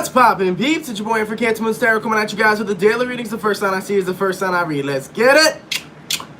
What's poppin', peeps? It's your boy for CancerMoonsTarot coming at you guys with the daily readings. The first sign I see is the first sign I read. Let's get it!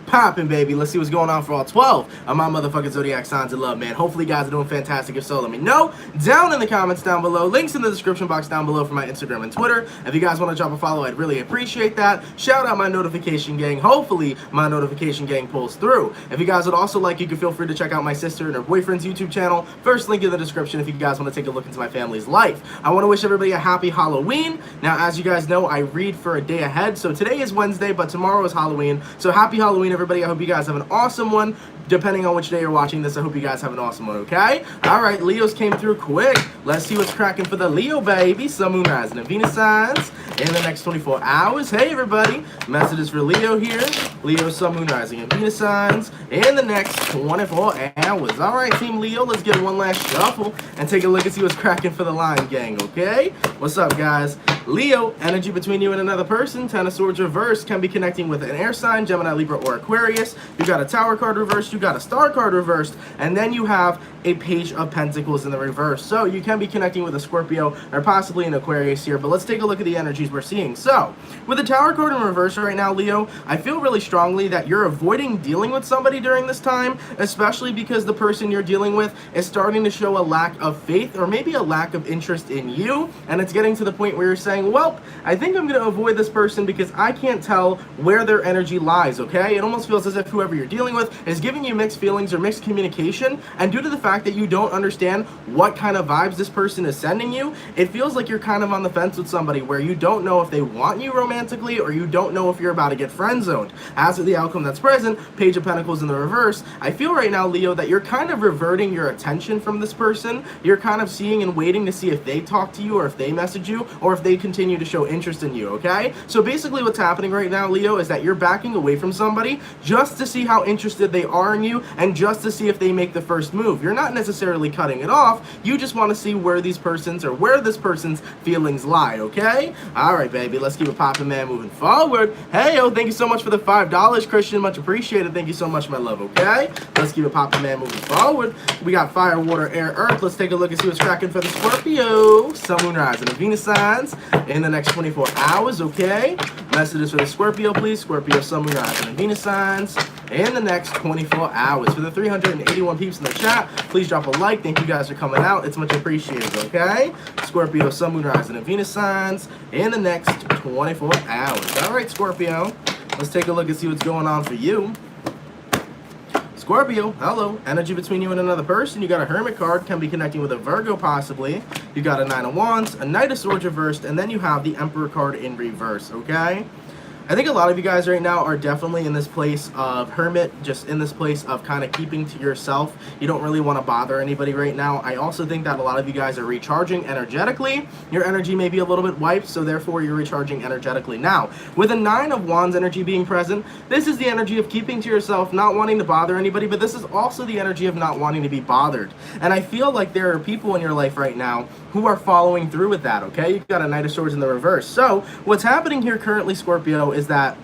Poppin', baby. Let's see what's going on for all 12 of my motherfucking zodiac signs of love, man. Hopefully you guys are doing fantastic. If so, let me know down in the comments down below. Links in the description box down below for my Instagram and Twitter. If you guys want to drop a follow, I'd really appreciate that. Shout out my notification gang. Hopefully my notification gang pulls through. If you guys would also like, you can feel free to check out my sister and her boyfriend's YouTube channel. First link in the description if you guys want to take a look into my family's life. I want to wish everybody a happy Halloween. Now, as you guys know, I read for a day ahead. So today is Wednesday, but tomorrow is Halloween. So happy Halloween, everybody. I hope you guys have an awesome one. Depending on which day you're watching this, I hope you guys have an awesome one, okay? Alright, Leos came through quick. Let's see what's cracking for the Leo, baby. Sun, Moon, Rising, and Venus signs in the next 24 hours. Hey, everybody. Messages for Leo here. Leo, Sun, Moon, Rising, and Venus signs in the next 24 hours. Alright, Team Leo, let's get one last shuffle and take a look and see what's cracking for the Lion Gang, okay? What's up, guys? Leo, energy between you and another person. Ten of Swords reversed can be connecting with an air sign, Gemini, Libra, or Aquarius. You got a Tower card reversed, you got a Star card reversed, and then you have a Page of Pentacles in the reverse. So you can be connecting with a Scorpio or possibly an Aquarius here, but let's take a look at the energies we're seeing. So, with the Tower card in reverse right now, Leo, I feel really strongly that you're avoiding dealing with somebody during this time, especially because the person you're dealing with is starting to show a lack of faith or maybe a lack of interest in you, and it's getting to the point where you're saying, well, I think I'm going to avoid this person because I can't tell where their energy lies, okay? It almost feels as if whoever you're dealing with is giving you mixed feelings or mixed communication, and due to the fact that you don't understand what kind of vibes this person is sending you, it feels like you're kind of on the fence with somebody where you don't know if they want you romantically or you don't know if you're about to get friend zoned. As for the outcome that's present, Page of Pentacles in the reverse, I feel right now, Leo, that you're kind of reverting your attention from this person. You're kind of seeing and waiting to see if they talk to you or if they message you or if they continue to show interest in you, okay? So basically what's happening right now, Leo, is that you're backing away from somebody just to see how interested they are in you and just to see if they make the first move. You're not necessarily cutting it off. You just want to see where this person's feelings lie, okay? Alright, baby, let's keep it poppin', man, moving forward. Hey, yo, thank you so much for the $5, Christian. Much appreciated. Thank you so much, my love, okay? Let's keep it poppin', man, moving forward. We got fire, water, air, earth. Let's take a look and see what's cracking for the Scorpio. Sun, Moon, Rising, and Venus signs in the next 24 hours, okay? Messages for the Scorpio, please. Scorpio, Sun, Moon, Rising, and Venus signs in the next 24 hours. For the 381 peeps in the chat, please drop a like. Thank you guys for coming out. It's much appreciated, okay? Scorpio, Sun, Moon, Rising, and Venus signs in the next 24 hours. All right, Scorpio, let's take a look and see what's going on for you. Scorpio, hello. Energy between you and another person. You got a Hermit card, can be connecting with a Virgo possibly. You got a Nine of Wands, a Knight of Swords reversed, and then you have the Emperor card in reverse, okay? I think a lot of you guys right now are definitely in this place of hermit, just in this place of kind of keeping to yourself. You don't really want to bother anybody right now. I also think that a lot of you guys are recharging energetically. Your energy may be a little bit wiped, so therefore you're recharging energetically. Now, with a Nine of Wands energy being present, this is the energy of keeping to yourself, not wanting to bother anybody, but this is also the energy of not wanting to be bothered. And I feel like there are people in your life right now who are following through with that, okay? You've got a Knight of Swords in the reverse. So, what's happening here currently, Scorpio, is that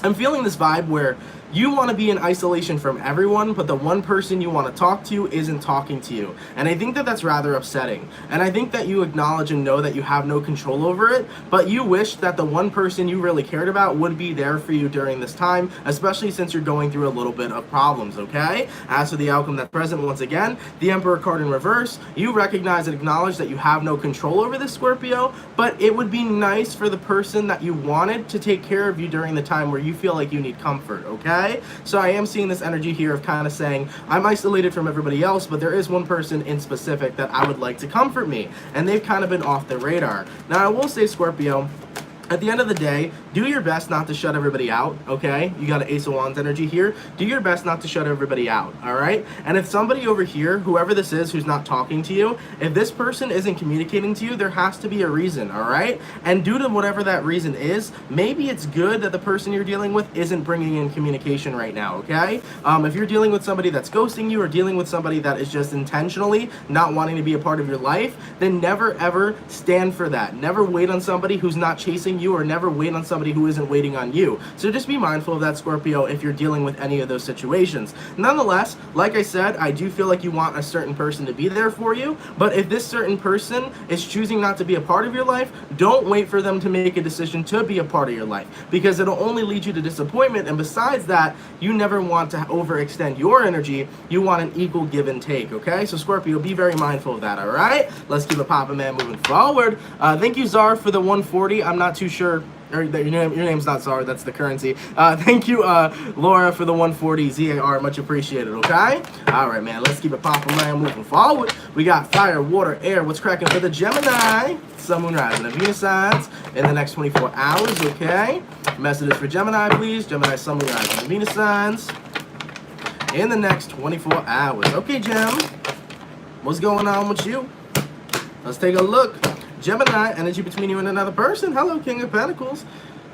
I'm feeling this vibe where you want to be in isolation from everyone, but the one person you want to talk to isn't talking to you. And I think that that's rather upsetting. And I think that you acknowledge and know that you have no control over it, but you wish that the one person you really cared about would be there for you during this time, especially since you're going through a little bit of problems, okay? As for the outcome that's present, once again, the Emperor card in reverse, you recognize and acknowledge that you have no control over this, Scorpio, but it would be nice for the person that you wanted to take care of you during the time where you feel like you need comfort, okay? So I am seeing this energy here of kind of saying, I'm isolated from everybody else, but there is one person in specific that I would like to comfort me, and they've kind of been off the radar. Now, I will say, Scorpio, at the end of the day, do your best not to shut everybody out, okay? You got an Ace of Wands energy here. Do your best not to shut everybody out, all right? And if somebody over here, whoever this is who's not talking to you, if this person isn't communicating to you, there has to be a reason, all right? And due to whatever that reason is, maybe it's good that the person you're dealing with isn't bringing in communication right now, okay? If you're dealing with somebody that's ghosting you or dealing with somebody that is just intentionally not wanting to be a part of your life, then never ever stand for that. Never wait on somebody who's not chasing on you or never wait on somebody who isn't waiting on you. So just be mindful of that, Scorpio, if you're dealing with any of those situations. Nonetheless, like I said, I do feel like you want a certain person to be there for you, but if this certain person is choosing not to be a part of your life, don't wait for them to make a decision to be a part of your life, because it'll only lead you to disappointment. And besides that, you never want to overextend your energy. You want an equal give and take, okay? So Scorpio, be very mindful of that, all right? Let's keep it poppin', man, moving forward. Thank you, Czar, for the 140. I'm not too sure. Or your name's not Czar, that's the currency. Thank you, Laura, for the 140 ZAR, much appreciated, okay? All right, man, let's keep it poppin', man, moving forward. We got fire, water, air. What's cracking for the Gemini? Sun, Moon, Rising, and Venus signs in the next 24 hours, okay? Messages for Gemini, please. Gemini, Sun, Moon, Rising, and Venus signs in the next 24 hours. Okay, Gem, what's going on with you? Let's take a look. Gemini, energy between you and another person. Hello, King of Pentacles.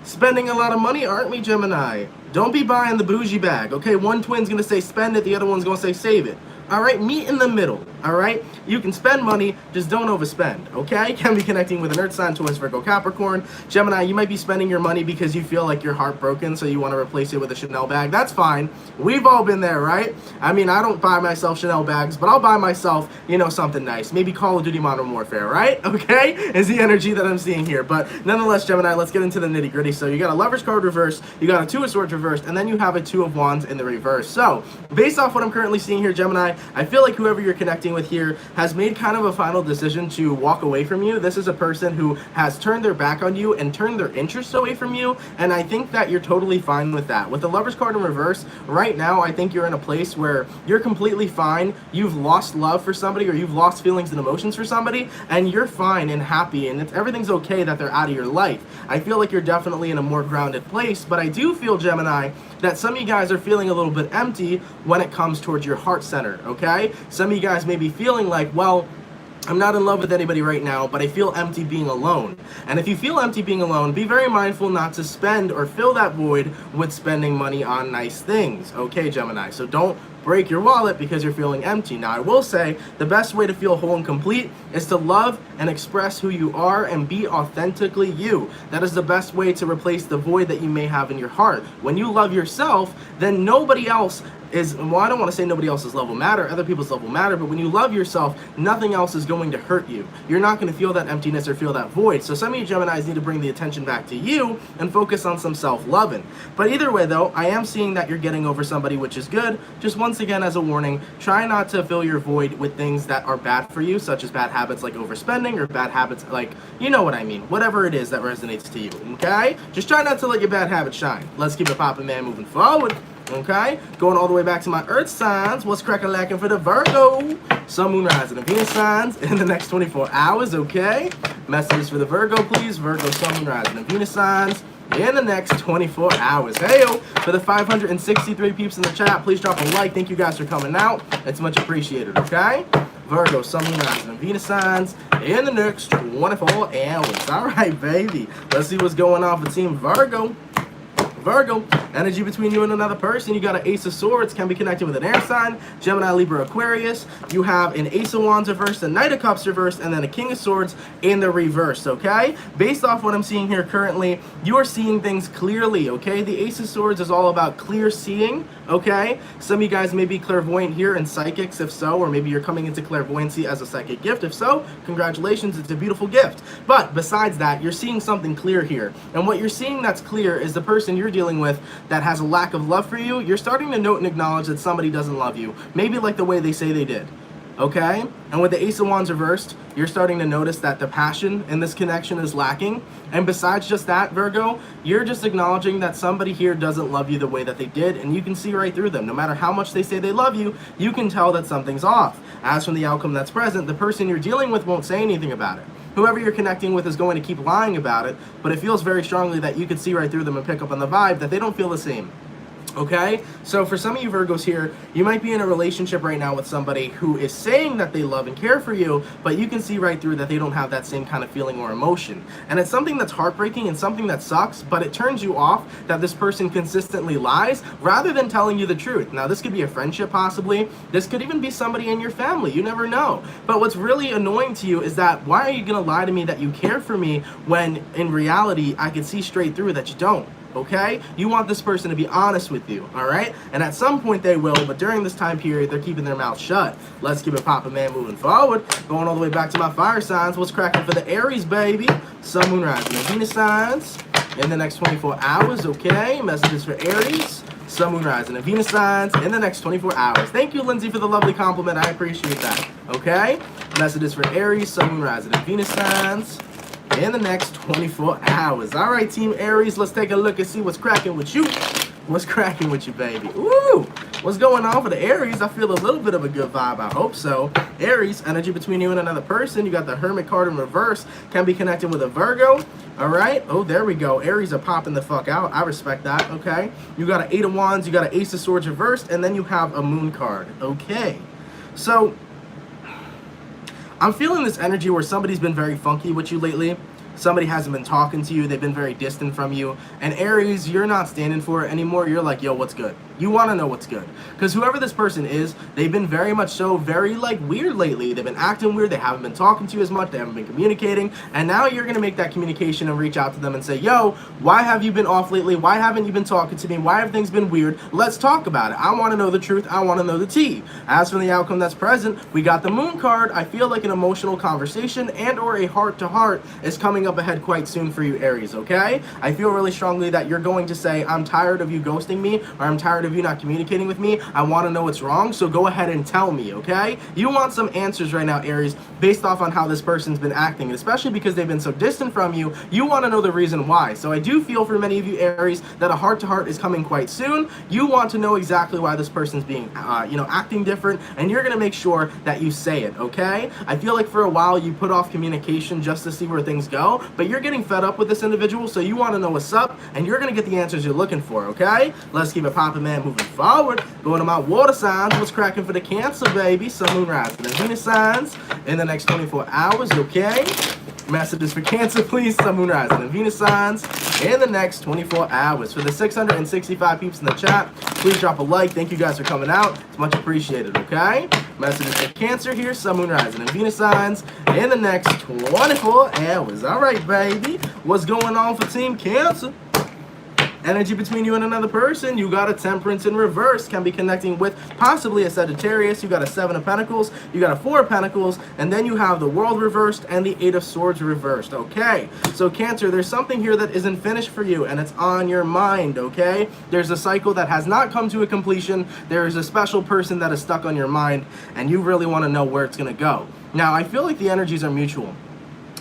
Spending a lot of money, aren't we, Gemini? Don't be buying the bougie bag, okay? One twin's going to say spend it, the other one's going to say save it. All right, meet in the middle, all right? You can spend money, just don't overspend, okay? Can be connecting with an Earth sign, Taurus, Virgo, Capricorn. Gemini, you might be spending your money because you feel like you're heartbroken, so you want to replace it with a Chanel bag. That's fine. We've all been there, right? I mean, I don't buy myself Chanel bags, but I'll buy myself, you know, something nice. Maybe Call of Duty Modern Warfare, right? Okay? Is the energy that I'm seeing here. But nonetheless, Gemini, let's get into the nitty-gritty. So you got a Lover's card reversed, you got a Two of Swords reversed, and then you have a Two of Wands in the reverse. So, based off what I'm currently seeing here, Gemini, I feel like whoever you're connecting with here has made kind of a final decision to walk away from you. This is a person who has turned their back on you and turned their interest away from you, and I think that you're totally fine with that. With the Lover's card in reverse, right now, I think you're in a place where you're completely fine. You've lost love for somebody, or you've lost feelings and emotions for somebody, and you're fine and happy, and everything's okay that they're out of your life. I feel like you're definitely in a more grounded place, but I do feel, Gemini, that some of you guys are feeling a little bit empty when it comes towards your heart center, okay? Some of you guys may be feeling like, well, I'm not in love with anybody right now, but I feel empty being alone. And if you feel empty being alone, be very mindful not to spend or fill that void with spending money on nice things, okay, Gemini? So don't break your wallet because you're feeling empty. Now, I will say the best way to feel whole and complete is to love and express who you are and be authentically you. That is the best way to replace the void that you may have in your heart. When you love yourself, then nobody else is, well, I don't want to say nobody else's love will matter, other people's love will matter, but when you love yourself, nothing else is going to hurt you. You're not going to feel that emptiness or feel that void. So some of you Geminis need to bring the attention back to you and focus on some self-loving. But either way, though, I am seeing that you're getting over somebody, which is good. Just once again, as a warning, try not to fill your void with things that are bad for you, such as bad habits like overspending, or bad habits like, you know what I mean, whatever it is that resonates to you, okay? Just try not to let your bad habits shine. Let's keep it poppin', man, moving forward. Okay, going all the way back to my Earth signs. What's cracking lacking for the Virgo? Sun, Moon, Rising, and Venus signs in the next 24 hours, okay? Messages for the Virgo, please. Virgo, Sun, Moon, Rising, and Venus signs in the next 24 hours. Hey-o, for the 563 peeps in the chat, please drop a like. Thank you guys for coming out. It's much appreciated, okay? Virgo, Sun, Moon, Rising, and Venus signs in the next 24 hours. All right, baby. Let's see what's going on for Team Virgo. Virgo, energy between you and another person. You got an Ace of Swords, can be connected with an air sign. Gemini, Libra, Aquarius. You have an Ace of Wands reversed, a Knight of Cups reversed, and then a King of Swords in the reverse, okay? Based off what I'm seeing here currently, you are seeing things clearly, okay? The Ace of Swords is all about clear seeing, okay? Some of you guys may be clairvoyant here and psychics, if so, or maybe you're coming into clairvoyancy as a psychic gift. If so, congratulations, it's a beautiful gift. But besides that, you're seeing something clear here. And what you're seeing that's clear is the person you're dealing with that has a lack of love for you. You're starting to note and acknowledge that somebody doesn't love you, maybe like the way they say they did, okay? And with the Ace of Wands reversed, you're starting to notice that the passion in this connection is lacking. And besides just that, Virgo, you're just acknowledging that somebody here doesn't love you the way that they did, and you can see right through them. No matter how much they say they love you, you can tell that something's off. As from the outcome that's present, the person you're dealing with won't say anything about it. Whoever you're connecting with is going to keep lying about it, but it feels very strongly that you could see right through them and pick up on the vibe that they don't feel the same. Okay, so for some of you Virgos here, you might be in a relationship right now with somebody who is saying that they love and care for you, but you can see right through that they don't have that same kind of feeling or emotion. And it's something that's heartbreaking and something that sucks, but it turns you off that this person consistently lies rather than telling you the truth. Now, this could be a friendship possibly. This could even be somebody in your family. You never know. But what's really annoying to you is that why are you going to lie to me that you care for me when in reality I can see straight through that you don't? Okay? You want this person to be honest with you, all right? And at some point they will, but during this time period, they're keeping their mouth shut. Let's keep it poppin', man, moving forward. Going all the way back to my fire signs. What's cracking for the Aries, baby? Sun, Moon, Rising, and Venus signs in the next 24 hours, okay? Messages for Aries, Sun, Moon, Rising, and Venus signs in the next 24 hours. Thank you, Lindsay, for the lovely compliment. I appreciate that, okay? Messages for Aries, Sun, Moon, Rising, and Venus signs in the next 24 hours. All right, Team Aries, let's take a look and see what's cracking with you. What's cracking with you, baby? Ooh, what's going on for the Aries? I feel a little bit of a good vibe. I hope so. Aries, energy between you and another person. You got the Hermit card in reverse. Can be connected with a Virgo. All right. Oh, there we go. Aries are popping the fuck out. I respect that. Okay. You got an Eight of Wands. You got an Ace of Swords reversed. And then you have a Moon card. Okay. So I'm feeling this energy where somebody's been very funky with you lately. Somebody hasn't been talking to you. They've been very distant from you. And Aries, you're not standing for it anymore. You're like, yo, what's good? You want to know what's good. Because whoever this person is, they've been very much so very like weird lately. They've been acting weird. They haven't been talking to you as much. They haven't been communicating. And now you're going to make that communication and reach out to them and say, yo, why have you been off lately? Why haven't you been talking to me? Why have things been weird? Let's talk about it. I want to know the truth. I want to know the tea. As for the outcome that's present, we got the Moon card. I feel like an emotional conversation and or a heart-to-heart is coming up ahead quite soon for you, Aries, okay? I feel really strongly that you're going to say, I'm tired of you ghosting me, or I'm tired of you not communicating with me. I want to know what's wrong, so go ahead and tell me, okay? You want some answers right now, Aries, based off on how this person's been acting, and especially because they've been so distant from you, you want to know the reason why. So I do feel for many of you, Aries, that a heart-to-heart is coming quite soon. You want to know exactly why this person's being, acting different, and you're going to make sure that you say it, okay? I feel like for a while you put off communication just to see where things go, but you're getting fed up with this individual, so you want to know what's up, and you're going to get the answers you're looking for, okay? Let's keep it poppin', man, moving forward. Going to my water signs. What's cracking for the Cancer, baby? Sun, Moon, Rising, and Venus signs in the next 24 hours, okay? Messages for Cancer, please. Sun, Moon, Rising, and Venus signs in the next 24 hours. For the 665 peeps in the chat, please drop a like. Thank you guys for coming out. It's much appreciated, okay? Messages for Cancer here. Sun, Moon, Rising, and Venus signs in the next 24 hours. All right, baby. What's going on for Team Cancer? Energy between you and another person. You got a Temperance in reverse. Can be connecting with possibly a Sagittarius. You got a Seven of Pentacles. You got a Four of Pentacles. And then you have the World reversed and the Eight of Swords reversed. Okay. So Cancer, there's something here that isn't finished for you and it's on your mind. Okay. There's a cycle that has not come to a completion. There's a special person that is stuck on your mind and you really want to know where it's going to go. Now, I feel like the energies are mutual,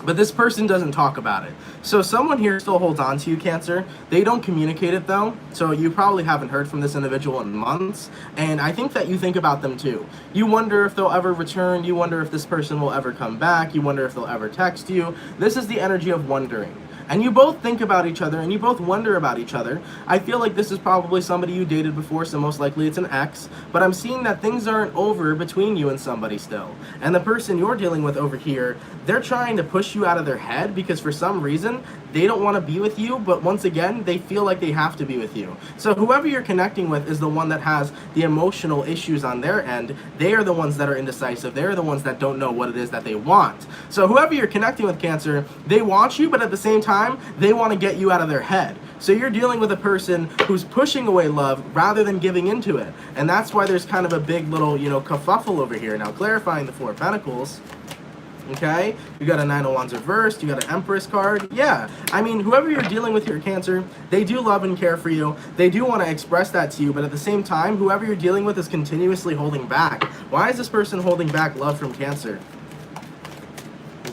but this person doesn't talk about it. So someone here still holds on to you, Cancer. They don't communicate it though. So you probably haven't heard from this individual in months. And I think that you think about them too. You wonder if they'll ever return. You wonder if this person will ever come back. You wonder if they'll ever text you. This is the energy of wondering. And you both think about each other and you both wonder about each other. I feel like this is probably somebody you dated before, so most likely it's an ex. But I'm seeing that things aren't over between you and somebody still. And the person you're dealing with over here, they're trying to push you out of their head because for some reason, they don't want to be with you, but once again, they feel like they have to be with you. So whoever you're connecting with is the one that has the emotional issues on their end. They are the ones that are indecisive. They're the ones that don't know what it is that they want. So whoever you're connecting with, Cancer, they want you, but at the same time, they want to get you out of their head. So you're dealing with a person who's pushing away love rather than giving into it. And that's why there's kind of a big little, kerfuffle over here. Now, clarifying the Four of Pentacles. Okay, you got a Nine of Wands reversed, you got an Empress card. Yeah, I mean, whoever you're dealing with here, Cancer, they do love and care for you. They do want to express that to you, but at the same time, whoever you're dealing with is continuously holding back. Why is this person holding back love from Cancer?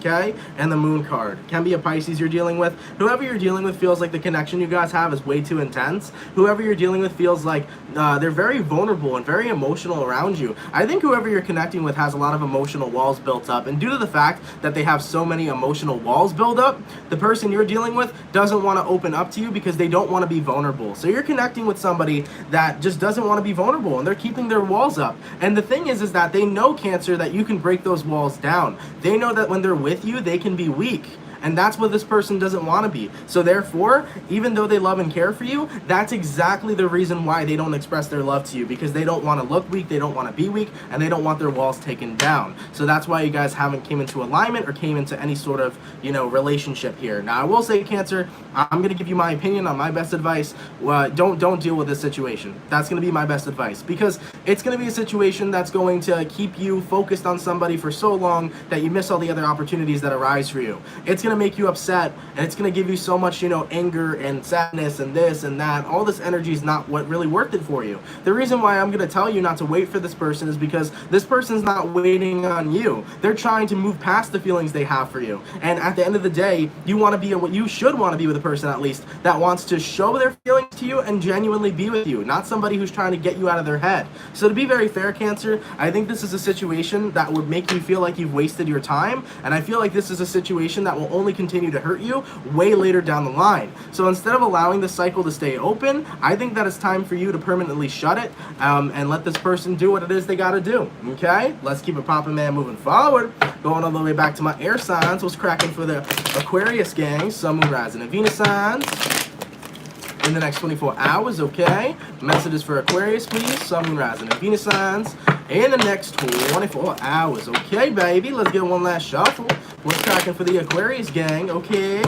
okay? And the Moon card. Can be a Pisces you're dealing with. Whoever you're dealing with feels like the connection you guys have is way too intense. Whoever you're dealing with feels like they're very vulnerable and very emotional around you. I think whoever you're connecting with has a lot of emotional walls built up, and due to the fact that they have so many emotional walls built up, the person you're dealing with doesn't want to open up to you because they don't want to be vulnerable. So you're connecting with somebody that just doesn't want to be vulnerable, and they're keeping their walls up. And the thing is that they know, Cancer, that you can break those walls down. They know that when they're with you, they can be weak. And that's what this person doesn't want to be. So therefore, even though they love and care for you, that's exactly the reason why they don't express their love to you, because they don't want to look weak, they don't want to be weak, and they don't want their walls taken down. So that's why you guys haven't came into alignment or came into any sort of, relationship here. Now, I will say, Cancer, I'm going to give you my opinion on my best advice. Don't deal with this situation. That's going to be my best advice, because it's going to be a situation that's going to keep you focused on somebody for so long that you miss all the other opportunities that arise for you. It's going to make you upset, and it's going to give you so much, anger and sadness and this and that. All this energy is not what really worth it for you. The reason why I'm going to tell you not to wait for this person is because this person's not waiting on you. They're trying to move past the feelings they have for you. And at the end of the day, you want to be what you should want to be with a person, at least, that wants to show their feelings to you and genuinely be with you, not somebody who's trying to get you out of their head. So to be very fair, Cancer, I think this is a situation that would make you feel like you've wasted your time, and I feel like this is a situation that will only continue to hurt you way later down the line. So instead of allowing the cycle to stay open, I think that it's time for you to permanently shut it and let this person do what it is they got to do. Okay? Let's keep it popping, man, moving forward. Going all the way back to my air signs. What's cracking for the Aquarius gang? Sun, Moon, Rising, and Venus signs in the next 24 hours, okay? Messages for Aquarius, please. Sun, Moon, Rising, and Venus signs in the next 24 hours. Okay, baby, let's get one last shuffle. What's cracking for the Aquarius gang? Okay.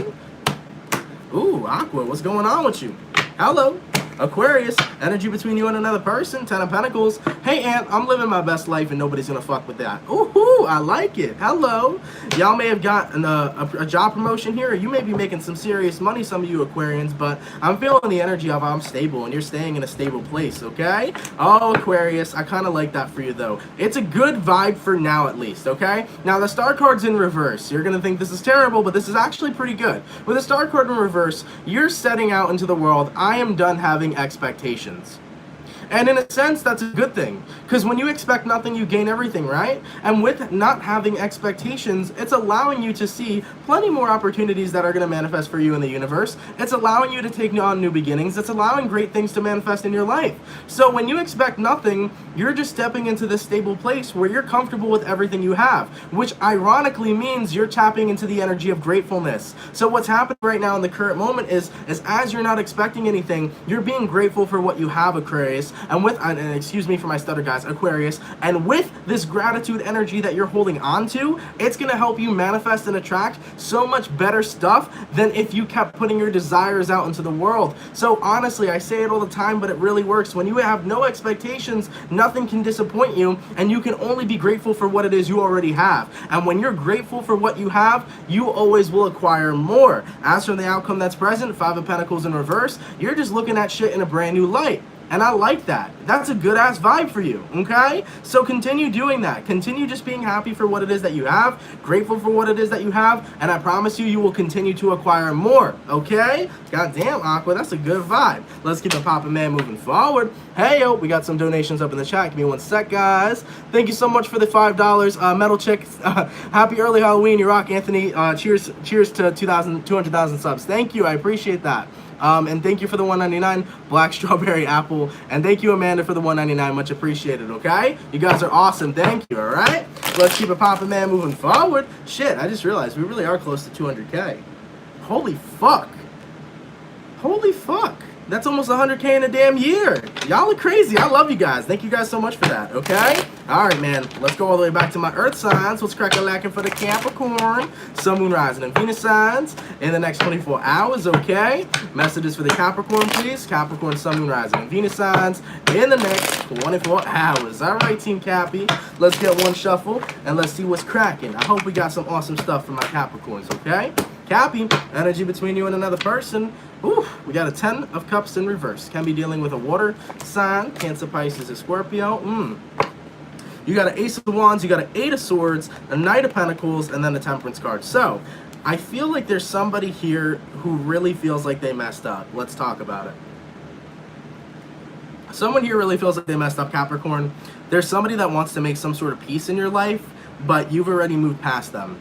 Ooh, Aqua, what's going on with you? Hello. Aquarius, energy between you and another person, 10 of Pentacles. Hey, Aunt, I'm living my best life and nobody's gonna fuck with that. Ooh, I like it. Hello. Y'all may have gotten a job promotion here, or you may be making some serious money, some of you Aquarians, but I'm feeling the energy of I'm stable and you're staying in a stable place, okay? Oh, Aquarius, I kind of like that for you, though. It's a good vibe for now, at least, okay? Now, the star card's in reverse. You're gonna think this is terrible, but this is actually pretty good. With the star card in reverse, you're setting out into the world, I am done having expectations. And in a sense, that's a good thing, because when you expect nothing, you gain everything, right? And with not having expectations, it's allowing you to see plenty more opportunities that are going to manifest for you in the universe. It's allowing you to take on new beginnings. It's allowing great things to manifest in your life. So when you expect nothing, you're just stepping into this stable place where you're comfortable with everything you have, which ironically means you're tapping into the energy of gratefulness. So what's happening right now in the current moment is as you're not expecting anything, you're being grateful for what you have, Aquarius. And with, and excuse me for my stutter, guys, Aquarius, and with this gratitude energy that you're holding on to, it's going to help you manifest and attract so much better stuff than if you kept putting your desires out into the world. So honestly, I say it all the time, but it really works. When you have no expectations, nothing can disappoint you, and you can only be grateful for what it is you already have. And when you're grateful for what you have, you always will acquire more. As for the outcome that's present, 5 of Pentacles in reverse, you're just looking at shit in a brand new light. And I like that. That's a good ass vibe for you, okay? So continue doing that. Continue just being happy for what it is that you have, grateful for what it is that you have, and I promise you, you will continue to acquire more, okay? Goddamn, Aqua, that's a good vibe. Let's keep it poppin', man, moving forward. Hey, yo, we got some donations up in the chat. Give me one sec, guys. Thank you so much for the $5. Metal Chick, happy early Halloween. You rock, Anthony. Cheers to 200,000 subs. Thank you. I appreciate that. And thank you for the $1.99 Black Strawberry Apple, and thank you, Amanda, for the $1.99. Much appreciated. Okay, you guys are awesome. Thank you. All right, let's keep it poppin', man, moving forward. Shit, I just realized we really are close to 200K. Holy fuck. That's almost 100K in a damn year. Y'all are crazy. I love you guys. Thank you guys so much for that, okay? All right, man. Let's go all the way back to my Earth signs. What's crackin' for the Capricorn, Sun, Moon, Rising, and Venus signs in the next 24 hours, okay? Messages for the Capricorn, please. Capricorn, Sun, Moon, Rising, and Venus signs in the next 24 hours. All right, Team Cappy. Let's get one shuffle, and let's see what's cracking. I hope we got some awesome stuff for my Capricorns, okay? Cappy, energy between you and another person. Ooh, we got a 10 of Cups in reverse. Can be dealing with a water sign, Cancer, Pisces, or Scorpio. You got an Ace of Wands, you got an Eight of Swords, a Knight of Pentacles, and then the Temperance card. So, I feel like there's somebody here who really feels like they messed up. Let's talk about it. Someone here really feels like they messed up, Capricorn. There's somebody that wants to make some sort of peace in your life, but you've already moved past them.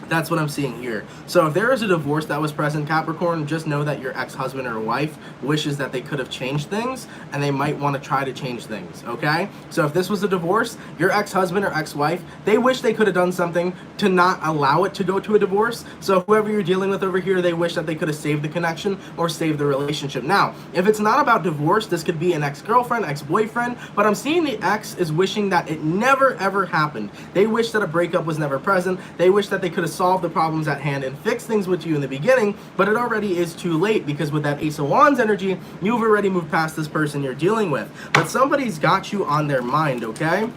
That's what I'm seeing here. So if there is a divorce that was present, Capricorn, just know that your ex-husband or wife wishes that they could have changed things, and they might want to try to change things, okay? So if this was a divorce, your ex-husband or ex-wife, they wish they could have done something to not allow it to go to a divorce. So whoever you're dealing with over here, they wish that they could have saved the connection or saved the relationship. Now, if it's not about divorce, this could be an ex-girlfriend, ex-boyfriend, but I'm seeing the ex is wishing that it never ever happened. They wish that a breakup was never present. They wish that they could have solve the problems at hand and fix things with you in the beginning, but it already is too late, because with that Ace of Wands energy, you've already moved past this person you're dealing with. But somebody's got you on their mind, okay?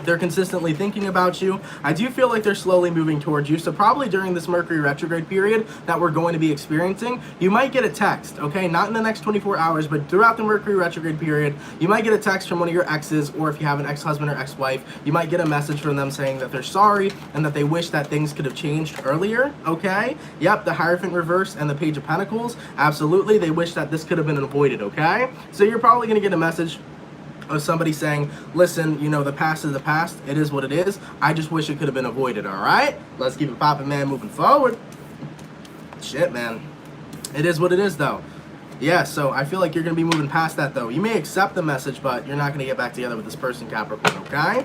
They're consistently thinking about you. I do feel like they're slowly moving towards you. So probably during this Mercury retrograde period that we're going to be experiencing, you might get a text, okay? Not in the next 24 hours, but throughout the Mercury retrograde period, you might get a text from one of your exes, or if you have an ex-husband or ex-wife, you might get a message from them saying that they're sorry and that they wish that things could have changed earlier, okay? Yep, the Hierophant reverse and the Page of Pentacles, absolutely. They wish that this could have been avoided, okay? So you're probably going to get a message of somebody saying, listen, you know, the past is the past. It is what it is. I just wish it could have been avoided, all right? Let's keep it popping, man, moving forward. Shit, man. It is what it is, though. Yeah, so I feel like you're going to be moving past that, though. You may accept the message, but you're not going to get back together with this person, Capricorn, okay?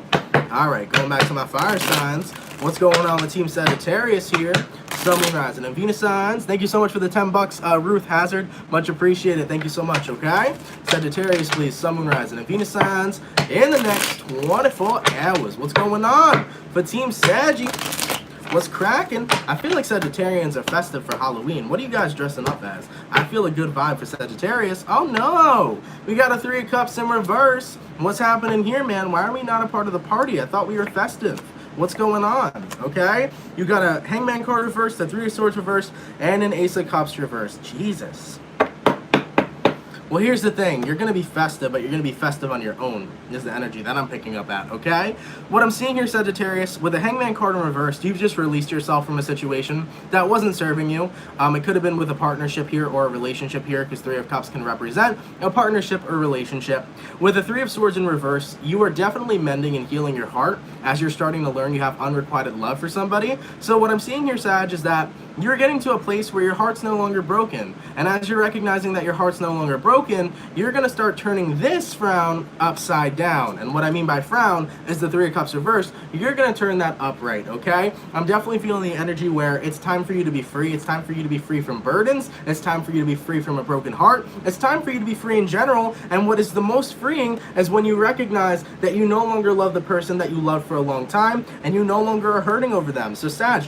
All right, going back to my fire signs. What's going on with Team Sagittarius here? Sun, Moon, Rising, and Venus signs. Thank you so much for the 10 bucks, Ruth Hazard. Much appreciated. Thank you so much, okay? Sagittarius, please, Sun, Moon, Rising, and Venus signs in the next 24 hours. What's going on for Team Saggy? What's cracking? I feel like Sagittarians are festive for Halloween. What are you guys dressing up as? I feel a good vibe for Sagittarius. Oh no! We got a 3 of Cups in reverse. What's happening here, man? Why are we not a part of the party? I thought we were festive. What's going on? Okay? You got a Hangman card reversed, a 3 of Swords reversed, and an Ace of Cups reversed. Jesus. Well, here's the thing. You're going to be festive, but you're going to be festive on your own, is the energy that I'm picking up at, okay? What I'm seeing here, Sagittarius, with the Hangman card in reverse, you've just released yourself from a situation that wasn't serving you. It could have been with a partnership here or a relationship here, because 3 of Cups can represent a partnership or relationship. With the 3 of Swords in reverse, you are definitely mending and healing your heart as you're starting to learn you have unrequited love for somebody. So what I'm seeing here, Sag, is that you're getting to a place where your heart's no longer broken. And as you're recognizing that your heart's no longer broken, you're going to start turning this frown upside down. And what I mean by frown is the 3 of Cups reversed. You're going to turn that upright, okay? I'm definitely feeling the energy where it's time for you to be free. It's time for you to be free from burdens. It's time for you to be free from a broken heart. It's time for you to be free in general. And what is the most freeing is when you recognize that you no longer love the person that you loved for a long time, and you no longer are hurting over them. So Sag,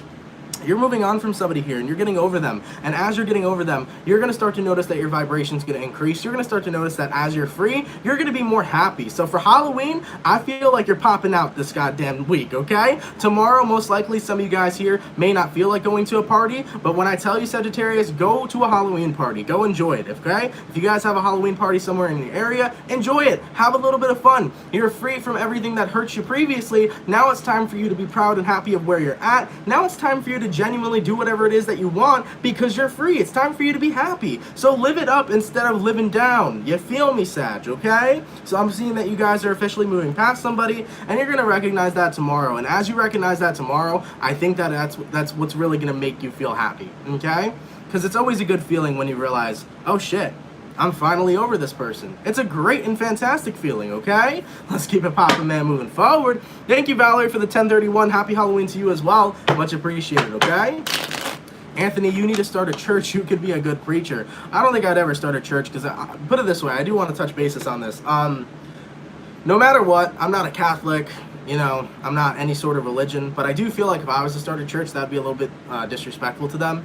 you're moving on from somebody here and you're getting over them. And as you're getting over them, you're going to start to notice that your vibration's going to increase. You're going to start to notice that as you're free, you're going to be more happy. So for Halloween, I feel like you're popping out this goddamn week, okay? Tomorrow, most likely, some of you guys here may not feel like going to a party, but when I tell you, Sagittarius, go to a Halloween party. Go enjoy it, okay? If you guys have a Halloween party somewhere in the area, enjoy it. Have a little bit of fun. You're free from everything that hurt you previously. Now it's time for you to be proud and happy of where you're at. Now it's time for you to genuinely do whatever it is that you want because you're free. It's time for you to be happy. So live it up instead of living down. You feel me, Sag, okay? So I'm seeing that you guys are officially moving past somebody, and you're going to recognize that tomorrow. And as you recognize that tomorrow, I think that that's what's really going to make you feel happy, okay? Because it's always a good feeling when you realize, oh shit, I'm finally over this person. It's a great and fantastic feeling, okay? Let's keep it popping, man, moving forward. Thank you, Valerie, for the 1031. Happy Halloween to you as well. Much appreciated, okay? Anthony, you need to start a church. You could be a good preacher. I don't think I'd ever start a church because, put it this way, I do want to touch basis on this. No matter what, I'm not a Catholic. You know, I'm not any sort of religion, but I do feel like if I was to start a church, that'd be a little bit disrespectful to them.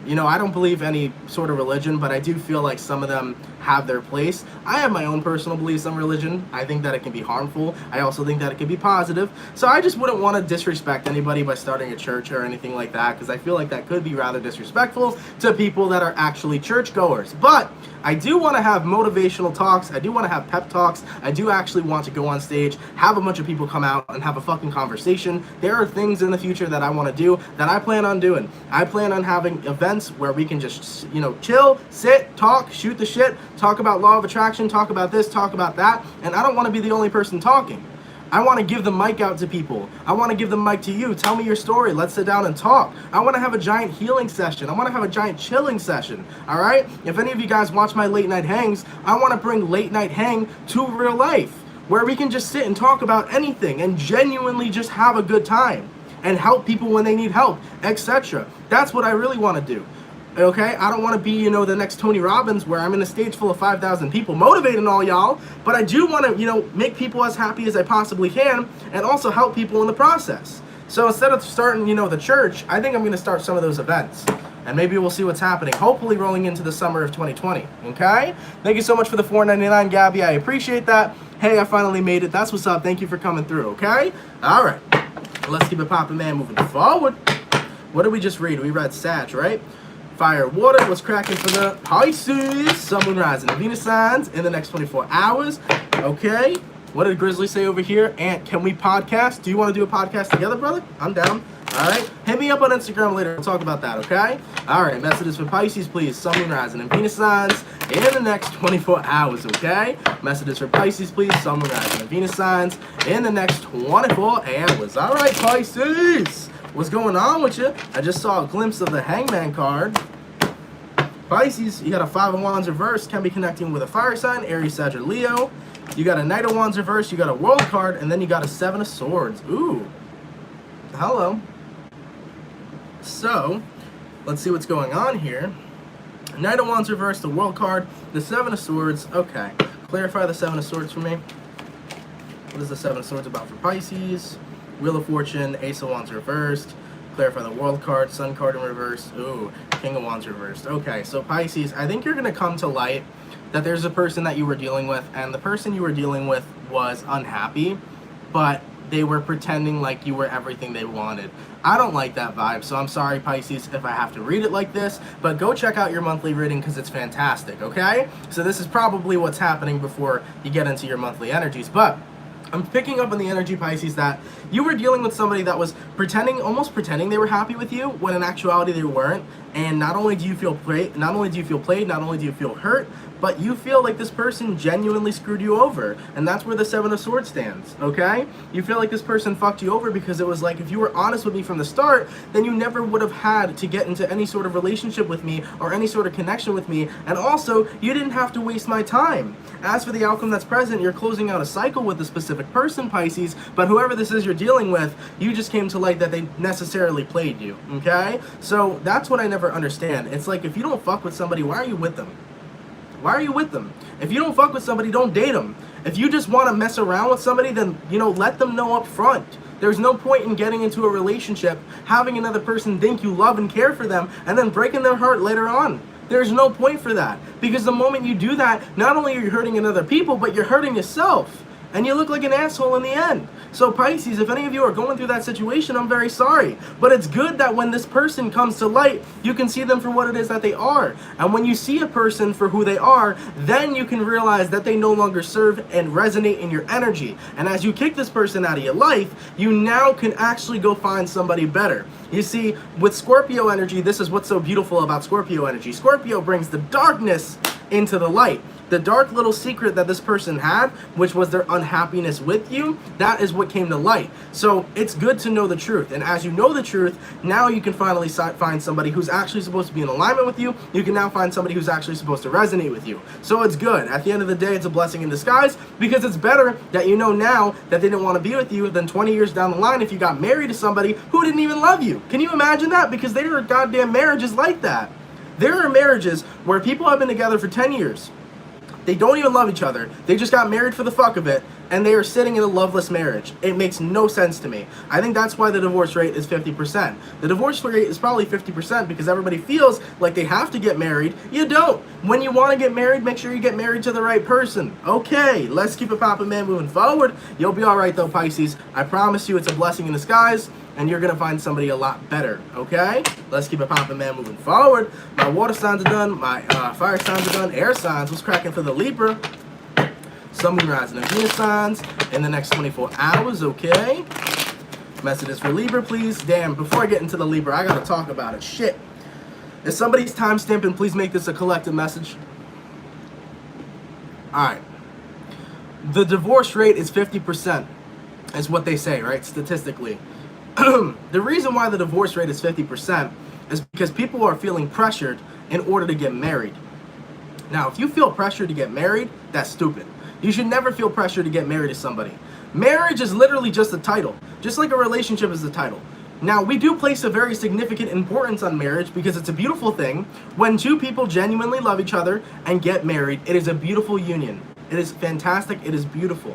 You know, I don't believe any sort of religion, but I do feel like some of them have their place. I have my own personal beliefs on religion. I think that it can be harmful. I also think that it can be positive. So I just wouldn't want to disrespect anybody by starting a church or anything like that, because I feel like that could be rather disrespectful to people that are actually churchgoers. But I do want to have motivational talks. I do want to have pep talks. I do actually want to go on stage, have a bunch of people come out and have a fucking conversation. There are things in the future that I want to do that I plan on doing. I plan on having events where we can just, you know, chill, sit, talk, shoot the shit, talk about law of attraction, talk about this, talk about that. And I don't want to be the only person talking. I want to give the mic out to people. I want to give the mic to you. Tell me your story. Let's sit down and talk. I want to have a giant healing session. I want to have a giant chilling session. All right? If any of you guys watch my late night hangs, I want to bring late night hang to real life, where we can just sit and talk about anything and genuinely just have a good time and help people when they need help, etc. That's what I really want to do. Okay, I don't want to be, you know, the next Tony Robbins where I'm in a stage full of 5,000 people motivating all y'all, but I do want to, you know, make people as happy as I possibly can and also help people in the process. So instead of starting, you know, the church, I think I'm going to start some of those events. And maybe we'll see what's happening, hopefully rolling into the summer of 2020, okay? Thank you so much for the $4.99, Gabby. I appreciate that. Hey, I finally made it. That's what's up. Thank you for coming through, okay? All right. Let's keep it popping, man, moving forward. What did we just read? We read Sag, right? Fire, water, what's cracking for the Pisces, Sun, Moon, Rising, and Venus signs in the next 24 hours. Okay, what did Grizzly say over here? Ant, can we podcast? Do you want to do a podcast together, brother? I'm down. All right, hit me up on Instagram later. We'll talk about that, okay? All right, messages for Pisces, please. Sun, Moon, Rising, and Venus signs in the next 24 hours, okay? Messages for Pisces, please. Sun, Moon, Rising, and Venus signs in the next 24 hours. All right, Pisces. What's going on with you? I just saw a glimpse of the Hangman card. Pisces, you got a 5 of Wands reverse, can be connecting with a fire sign, Aries, Sag, or Leo. You got a Knight of Wands reverse, you got a World card, and then you got a 7 of Swords. Ooh. Hello. So, let's see what's going on here. Knight of Wands reverse, the World card, the 7 of Swords. Okay. Clarify the 7 of Swords for me. What is the 7 of Swords about for Pisces? Wheel of Fortune, Ace of Wands reversed. Clarify the World card, Sun card in reverse. Ooh, King of Wands reversed. Okay, so Pisces, I think you're going to come to light that there's a person that you were dealing with, and the person you were dealing with was unhappy, but they were pretending like you were everything they wanted. I don't like that vibe, so I'm sorry, Pisces, if I have to read it like this, but go check out your monthly reading because it's fantastic, okay? So this is probably what's happening before you get into your monthly energies, but I'm picking up on the energy, Pisces, that you were dealing with somebody that was pretending, almost pretending they were happy with you, when in actuality they weren't. And not only do you feel played, not only do you feel hurt, but you feel like this person genuinely screwed you over. And that's where the 7 of Swords stands, okay? You feel like this person fucked you over because it was like, if you were honest with me from the start, then you never would have had to get into any sort of relationship with me or any sort of connection with me. And also, you didn't have to waste my time. As for the outcome that's present, you're closing out a cycle with a specific person, Pisces, but whoever this is you're dealing with, you just came to light that they necessarily played you, okay? So that's what I never understand. It's like, if you don't fuck with somebody, why are you with them? Why are you with them? If you don't fuck with somebody, don't date them. If you just want to mess around with somebody, then, you know, let them know up front. There's no point in getting into a relationship, having another person think you love and care for them, and then breaking their heart later on. There's no point for that. Because the moment you do that, not only are you hurting other people, but you're hurting yourself. And you look like an asshole in the end. So Pisces, if any of you are going through that situation, I'm very sorry. But it's good that when this person comes to light, you can see them for what it is that they are. And when you see a person for who they are, then you can realize that they no longer serve and resonate in your energy. And as you kick this person out of your life, you now can actually go find somebody better. You see, with Scorpio energy, this is what's so beautiful about Scorpio energy. Scorpio brings the darkness into the light. The dark little secret that this person had, which was their unhappiness with you, that is what came to light. So it's good to know the truth. And as you know the truth, now you can finally find somebody who's actually supposed to be in alignment with you. You can now find somebody who's actually supposed to resonate with you. So it's good. At the end of the day, it's a blessing in disguise, because it's better that you know now that they didn't want to be with you than 20 years down the line if you got married to somebody who didn't even love you. Can you imagine that? Because there are goddamn marriages like that. There are marriages where people have been together for 10 years. They don't even love each other. They just got married for the fuck of it. and they are sitting in a loveless marriage. It makes no sense to me. I think that's why the divorce rate is 50%. The divorce rate is probably 50% because everybody feels like they have to get married. You don't. When you want to get married, make sure you get married to the right person. Okay, let's keep it poppin', man, moving forward. You'll be all right, though, Pisces. I promise you it's a blessing in disguise, and you're going to find somebody a lot better, okay? Let's keep it poppin', man, moving forward. My water signs are done. My fire signs are done. Air signs. What's cracking for the Libra? Sun, Moon, Rising, and Venus signs in the next 24 hours, okay? Messages for Libra, please. Damn, before I get into the Libra, I gotta talk about it. Shit. If somebody's time stamping, please make this a collective message. Alright. The divorce rate is 50%, is what they say, right? Statistically. The reason why the divorce rate is 50% is because people are feeling pressured in order to get married. Now, if you feel pressured to get married, that's stupid. You should never feel pressure to get married to somebody. Marriage is literally just a title, just like a relationship is a title. Now, we do place a very significant importance on marriage because it's a beautiful thing. When two people genuinely love each other and get married, it is a beautiful union. It is fantastic. It is beautiful.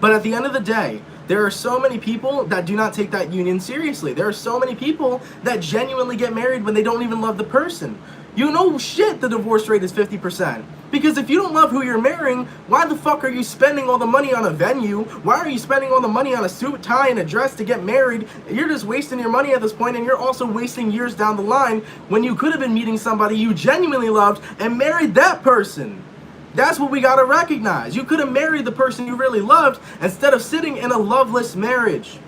But at the end of the day, there are so many people that do not take that union seriously. There are so many people that genuinely get married when they don't even love the person. You know shit, the divorce rate is 50%. Because if you don't love who you're marrying, why the fuck are you spending all the money on a venue? Why are you spending all the money on a suit, tie, and a dress to get married? You're just wasting your money at this point, and you're also wasting years down the line when you could have been meeting somebody you genuinely loved and married that person. That's what we gotta recognize. You could have married the person you really loved instead of sitting in a loveless marriage.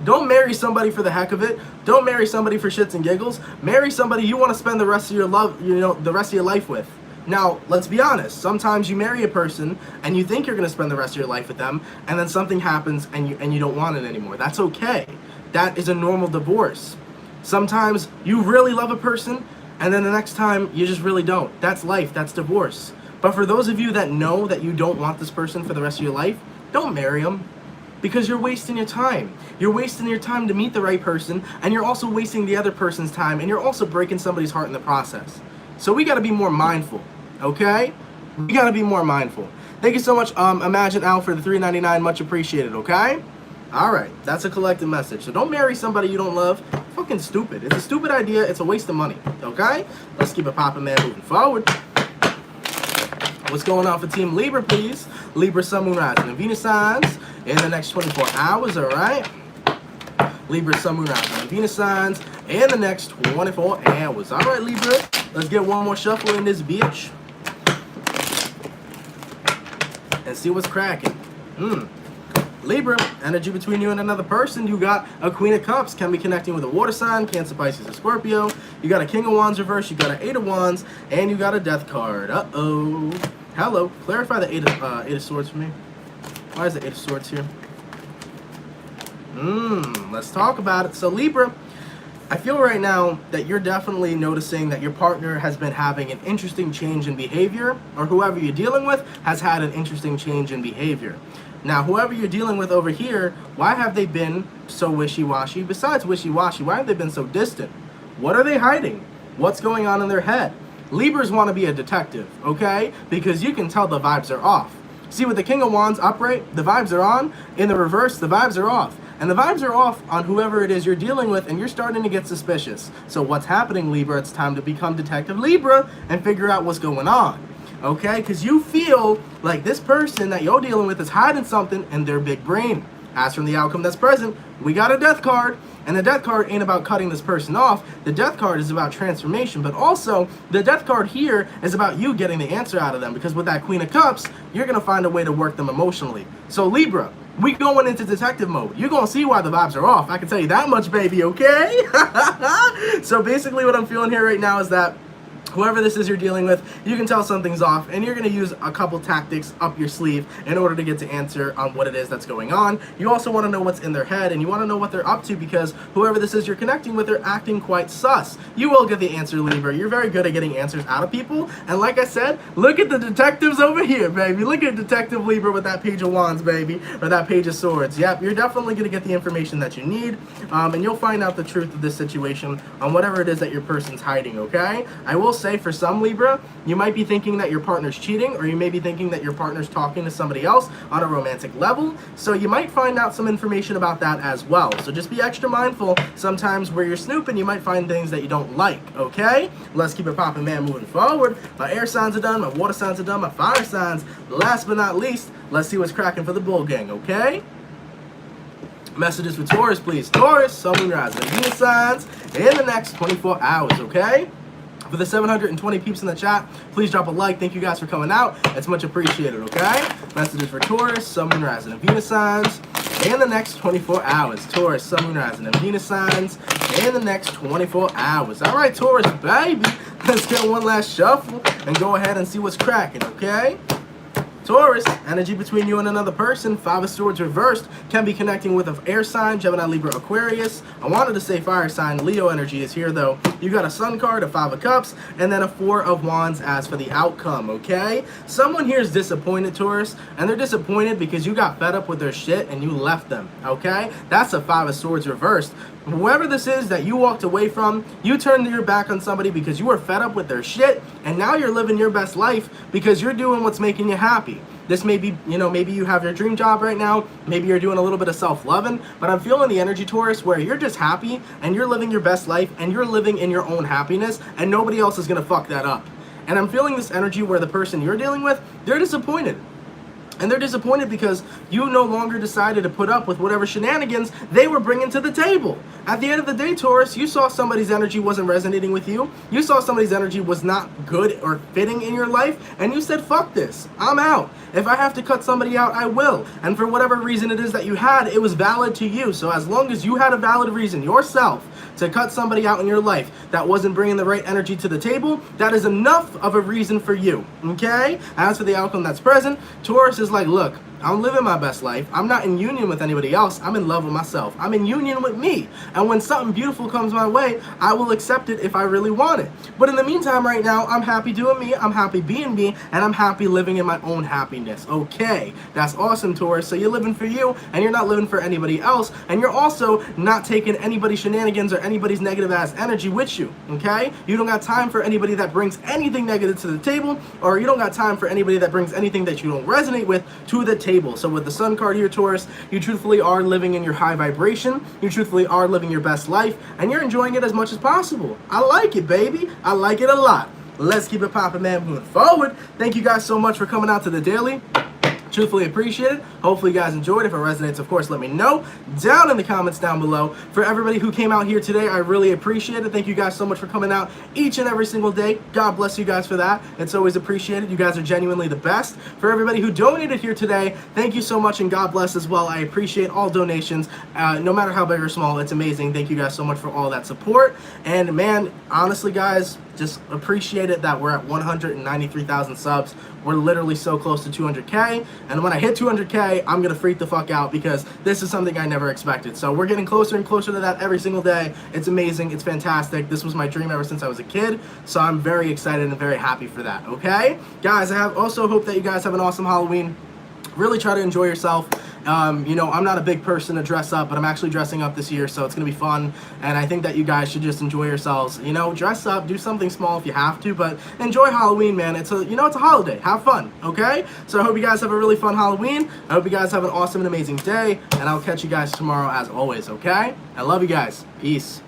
Don't marry somebody for the heck of it. Don't marry somebody for shits and giggles. Marry somebody you want to spend the rest of your the rest of your life with. Now, let's be honest. Sometimes you marry a person and you think you're going to spend the rest of your life with them, and then something happens and you don't want it anymore. That's okay. That is a normal divorce. Sometimes you really love a person, and then the next time you just really don't. That's life. That's divorce. But for those of you that know that you don't want this person for the rest of your life, don't marry them. Because you're wasting your time. You're wasting your time to meet the right person, and you're also wasting the other person's time, and you're also breaking somebody's heart in the process. So we gotta be more mindful, okay? We gotta be more mindful. Thank you so much, Imagine Al, for the $3.99, much appreciated, okay? Alright, that's a collective message. So don't marry somebody you don't love. Fucking stupid. It's a stupid idea, it's a waste of money, okay? Let's keep it poppin', man, moving forward. What's going on for Team Libra, please? Libra, Sun, Moon, Rising, and Venus signs in the next 24 hours, all right? Libra, Sun, Moon, Rising, and Venus signs in the next 24 hours. All right, Libra, let's get one more shuffle in this bitch and see what's cracking. Libra, energy between you and another person. You got a Queen of Cups, can be connecting with a water sign, Cancer, Pisces, or Scorpio. You got a King of Wands reverse, you got an 8 of Wands, and you got a Death card. Uh-oh. Hello. Clarify the Eight of Swords for me. Why is the 8 of Swords here? Let's talk about it. So Libra, I feel right now that you're definitely noticing that your partner has been having an interesting change in behavior, or whoever you're dealing with has had an interesting change in behavior. Now, whoever you're dealing with over here, why have they been so wishy-washy? Besides wishy-washy, why have they been so distant? What are they hiding? What's going on in their head? Libras want to be a detective, okay? Because you can tell the vibes are off. See, with the King of Wands upright, the vibes are on. In the reverse, the vibes are off. And the vibes are off on whoever it is you're dealing with, and you're starting to get suspicious. So what's happening, Libra? It's time to become Detective Libra and figure out what's going on, okay? Because you feel like this person that you're dealing with is hiding something in their big brain. As from the outcome that's present, we got a Death card. And the Death card ain't about cutting this person off. The Death card is about transformation. But also, the Death card here is about you getting the answer out of them. Because with that Queen of Cups, you're going to find a way to work them emotionally. So Libra, we going into detective mode. You're going to see why the vibes are off. I can tell you that much, baby, okay? So basically what I'm feeling here right now is that whoever this is you're dealing with, you can tell something's off, and you're going to use a couple tactics up your sleeve in order to get to answer on what it is that's going on. You also want to know what's in their head, and you want to know what they're up to, because whoever this is you're connecting with, they're acting quite sus. You will get the answer, Libra. You're very good at getting answers out of people, and like I said, look at the detectives over here, baby. Look at Detective Libra with that Page of Wands, baby, or that Page of Swords. Yep, you're definitely going to get the information that you need, and you'll find out the truth of this situation on whatever it is that your person's hiding, okay? I will say say for some Libra, you might be thinking that your partner's cheating, or you may be thinking that your partner's talking to somebody else on a romantic level. So you might find out some information about that as well. So just be extra mindful. Sometimes where you're snooping, you might find things that you don't like, okay? Let's keep it popping, man, moving forward. My air signs are done, my water signs are done, my fire signs. Last but not least, let's see what's cracking for the bull gang, okay? Messages for Taurus, please. Taurus, Sun, Moon, Rising, and Venus signs in the next 24 hours, okay? For the 720 peeps in the chat, please drop a like. Thank you guys for coming out. It's much appreciated, okay? Messages for Taurus, Sun, Moon, Rising, and Venus signs in the next 24 hours. Taurus, Sun, Moon, Rising, and Venus signs in the next 24 hours. All right, Taurus, baby. Let's get one last shuffle and go ahead and see what's cracking, okay? Taurus, energy between you and another person. Five of Swords reversed can be connecting with an air sign, Gemini, Libra, Aquarius. I wanted to say fire sign. Leo energy is here, though. You got a Sun card, a Five of Cups, and then a Four of Wands as for the outcome, okay? Someone here is disappointed, Taurus, and they're disappointed because you got fed up with their shit and you left them, okay? That's a Five of Swords reversed. Whoever this is that you walked away from, you turned your back on somebody because you were fed up with their shit, and now you're living your best life because you're doing what's making you happy. This may be, you know, maybe you have your dream job right now, maybe you're doing a little bit of self-loving, but I'm feeling the energy, Taurus, where you're just happy and you're living your best life and you're living in your own happiness and nobody else is gonna fuck that up. And I'm feeling this energy where the person you're dealing with, they're disappointed. And they're disappointed because you no longer decided to put up with whatever shenanigans they were bringing to the table. At the end of the day, Taurus, you saw somebody's energy wasn't resonating with you. You saw somebody's energy was not good or fitting in your life. And you said, fuck this. I'm out. If I have to cut somebody out, I will. And for whatever reason it is that you had, it was valid to you. So as long as you had a valid reason yourself to cut somebody out in your life that wasn't bringing the right energy to the table, that is enough of a reason for you, okay? As for the outcome that's present, Taurus is like, look, I'm living my best life. I'm not in union with anybody else. I'm in love with myself. I'm in union with me. And when something beautiful comes my way, I will accept it if I really want it. But in the meantime, right now, I'm happy doing me. I'm happy being me. And I'm happy living in my own happiness. Okay, that's awesome, Taurus. So you're living for you, and you're not living for anybody else. And you're also not taking anybody's shenanigans or anybody's negative ass energy with you. Okay? You don't got time for anybody that brings anything negative to the table, or you don't got time for anybody that brings anything that you don't resonate with to the table. So with the Sun card here, Taurus, you truthfully are living in your high vibration. You truthfully are living your best life, and you're enjoying it as much as possible. I like it, baby. I like it a lot. Let's keep it popping, man, moving forward. Thank you guys so much for coming out to the daily. Truthfully appreciate it. Hopefully you guys enjoyed. If it resonates, of course, let me know down in the comments down below. For everybody who came out here today, I really appreciate it. Thank you guys so much for coming out each and every single day. God bless you guys for that. It's always appreciated. You guys are genuinely the best. For everybody who donated here today, thank you so much, and God bless as well. I appreciate all donations, no matter how big or small. It's amazing. Thank you guys so much for all that support. And man, honestly, guys, just appreciate it that we're at 193,000 subs. We're literally so close to 200K, and when I hit 200K, I'm gonna freak the fuck out because this is something I never expected. So we're getting closer and closer to that every single day. It's amazing. It's fantastic. This was my dream ever since I was a kid, so I'm very excited and very happy for that, okay? Guys, I also hope that you guys have an awesome Halloween. Really try to enjoy yourself. You know, I'm not a big person to dress up, but I'm actually dressing up this year, so it's gonna be fun. And I think that you guys should just enjoy yourselves. You know, dress up, do something small if you have to, but enjoy Halloween, man. It's a, you know, it's a holiday. Have fun, okay? So I hope you guys have a really fun Halloween. I hope you guys have an awesome and amazing day, and I'll catch you guys tomorrow as always, okay? I love you guys. Peace.